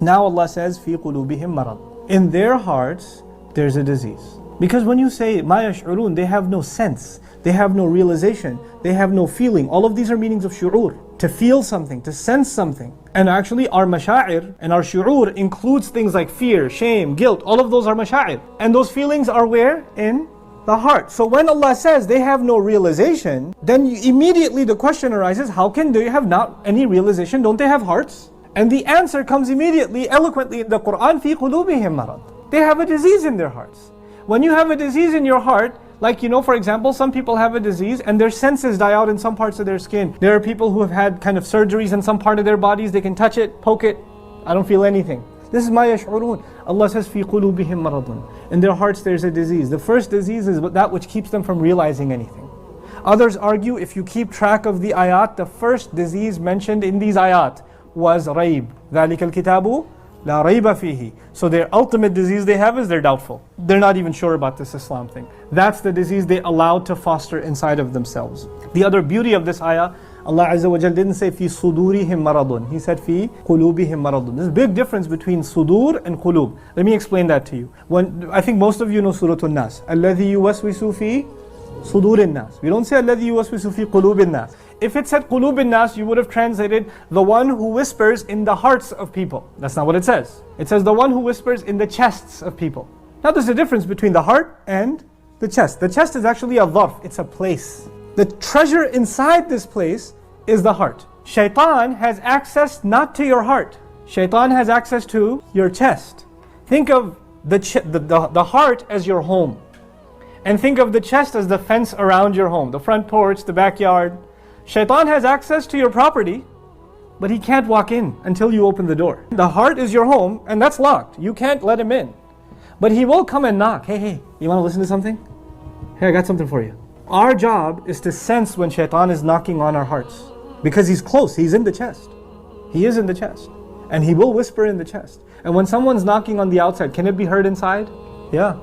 Now Allah says, فِي قُلُوبِهِمْ مَرَضٌ. In their hearts, there's a disease. Because when you say, مَا يَشْعُرُونَ, they have no sense, they have no realization, they have no feeling. All of these are meanings of shu'ur. To feel something, to sense something. And actually our masha'ir and our shu'ur includes things like fear, shame, guilt. All of those are masha'ir. And those feelings are where? In the heart. So when Allah says they have no realization, then immediately the question arises, how can they have not any realization? Don't they have hearts? And the answer comes immediately, eloquently in the Quran, فِي قُلُوبِهِمْ مَرَضٌ. They have a disease in their hearts. When you have a disease in your heart, like for example, some people have a disease and their senses die out in some parts of their skin. There are people who have had kind of surgeries in some part of their bodies, they can touch it, poke it, I don't feel anything. This is مَا يَشْعُرُونَ. Allah says, فِي قُلُوبِهِمْ مَرَضٌ. In their hearts there's a disease. The first disease is that which keeps them from realizing anything. Others argue if you keep track of the ayat, the first disease mentioned in these ayat was raib. ذَلِكَ الْكِتَابُ لَا رَيْبَ فِيهِ. So their ultimate disease they have is they're doubtful. They're not even sure about this Islam thing. That's the disease they allowed to foster inside of themselves. The other beauty of this ayah, Allah Azza wa Jal didn't say فِي صُدُورِهِمْ مَرَضٌ. He said فِي قُلُوبِهِمْ مَرَضٌ. There's a big difference between sudur and qulub. Let me explain that to you. I think most of you know Surah An-Nas. الَّذِي يُوَسْوِسُ فِي صُدُورِ النَّاسِ. We don't say الَّذِي يُوَسْوِسُ فِي قُلُوبِ النَّاسِ. If it said قُلُوبِ النَّاسِ, you would have translated the one who whispers in the hearts of people. That's not what it says. It says the one who whispers in the chests of people. Now there's a difference between the heart and the chest. The chest is actually a dharf, it's a place. The treasure inside this place is the heart. Shaitan has access not to your heart. Shaitan has access to your chest. Think of the heart as your home. And think of the chest as the fence around your home, the front porch, the backyard. Shaitan has access to your property, but he can't walk in until you open the door. The heart is your home, and that's locked. You can't let him in. But he will come and knock. Hey, you want to listen to something? Hey, I got something for you. Our job is to sense when Shaitan is knocking on our hearts. Because he's close, he's in the chest. He is in the chest. And he will whisper in the chest. And when someone's knocking on the outside, can it be heard inside? Yeah.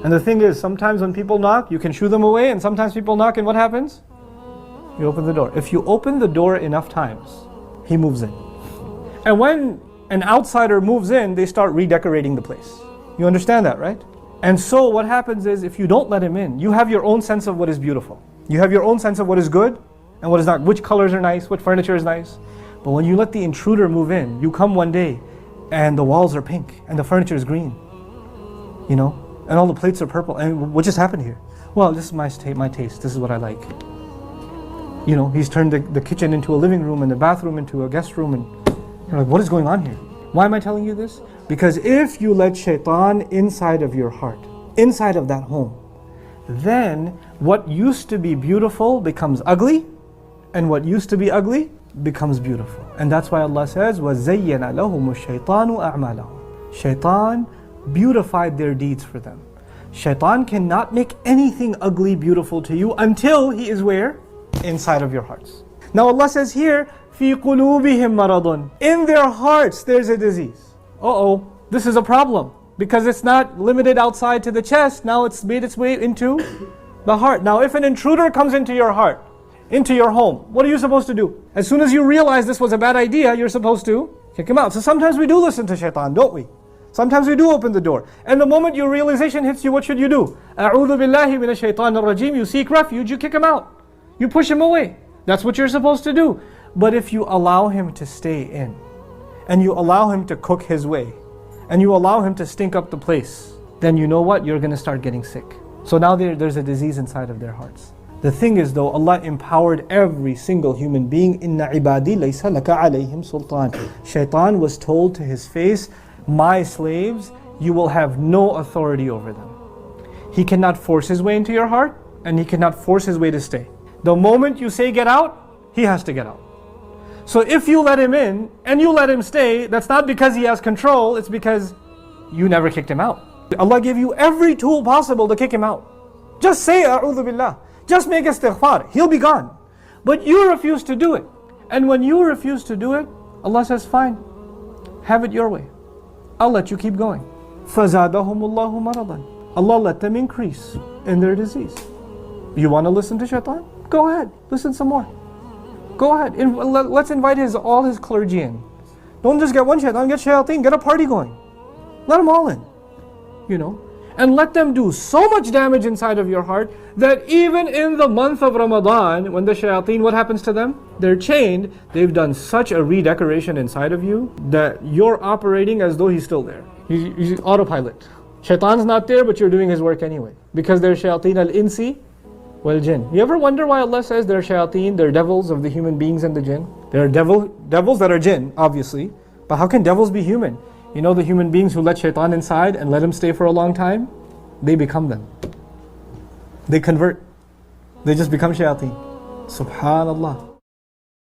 And the thing is, sometimes when people knock, you can shoo them away, and sometimes people knock and what happens? You open the door. If you open the door enough times, he moves in. And when an outsider moves in, they start redecorating the place. You understand that, right? And so what happens is, if you don't let him in, you have your own sense of what is beautiful. You have your own sense of what is good and what is not. Which colors are nice, what furniture is nice. But when you let the intruder move in, you come one day and the walls are pink and the furniture is green. And all the plates are purple. And what just happened here? Well, this is my taste. This is what I like. He's turned the kitchen into a living room and the bathroom into a guest room, and you're like, what is going on here? Why am I telling you this? Because if you let shaitan inside of your heart, inside of that home, then what used to be beautiful becomes ugly, and what used to be ugly becomes beautiful. And that's why Allah says, وَزَيَّنَ لَهُمُ الشَّيْطَانُ أَعْمَالَهُم. Shaitan beautified their deeds for them. Shaitan cannot make anything ugly beautiful to you until he is where? Inside of your hearts. Now Allah says here, فِي قُلُوبِهِمْ مَرَضٌ. In their hearts there's a disease. This is a problem. Because it's not limited outside to the chest, now it's made its way into the heart. Now if an intruder comes into your heart, into your home, what are you supposed to do? As soon as you realize this was a bad idea, you're supposed to kick him out. So sometimes we do listen to shaitan, don't we? Sometimes we do open the door. And the moment your realization hits you, what should you do? أَعُوذُ بِاللَّهِ مِنَ الشَّيْطَانِ الرَّجِيمِ. You seek refuge, you kick him out. You push him away. That's what you're supposed to do. But if you allow him to stay in, and you allow him to cook his way, and you allow him to stink up the place, then you know what? You're going to start getting sick. So now there's a disease inside of their hearts. The thing is though, Allah empowered every single human being. Inna ibadi laysa laka alayhim sultan. Shaitan was told to his face, my slaves, you will have no authority over them. He cannot force his way into your heart, and he cannot force his way to stay. The moment you say get out, he has to get out. So if you let him in and you let him stay, that's not because he has control, it's because you never kicked him out. Allah gave you every tool possible to kick him out. Just say A'udhu Billah. Just make istighfar. He'll be gone. But you refuse to do it. And when you refuse to do it, Allah says, fine, have it your way. I'll let you keep going. فَزَادَهُمُ اللَّهُ مَرَضًا. Allah let them increase in their disease. You want to listen to shaitan? Go ahead, listen some more. Go ahead, let's invite all his clergy in. Don't just get one shaitan, get shayateen, get a party going. Let them all in, and let them do so much damage inside of your heart that even in the month of Ramadan, when the shayateen, what happens to them? They're chained. They've done such a redecoration inside of you that you're operating as though he's still there. He's autopilot. Shaitan's not there, but you're doing his work anyway. Because they're shayateen al-insi wal-jinn. You ever wonder why Allah says they're shayateen, they're devils of the human beings and the jinn? They're devils that are jinn, obviously. But how can devils be human? You know the human beings who let shaitan inside and let him stay for a long time? They become them. They convert. They just become shayateen. Subhanallah.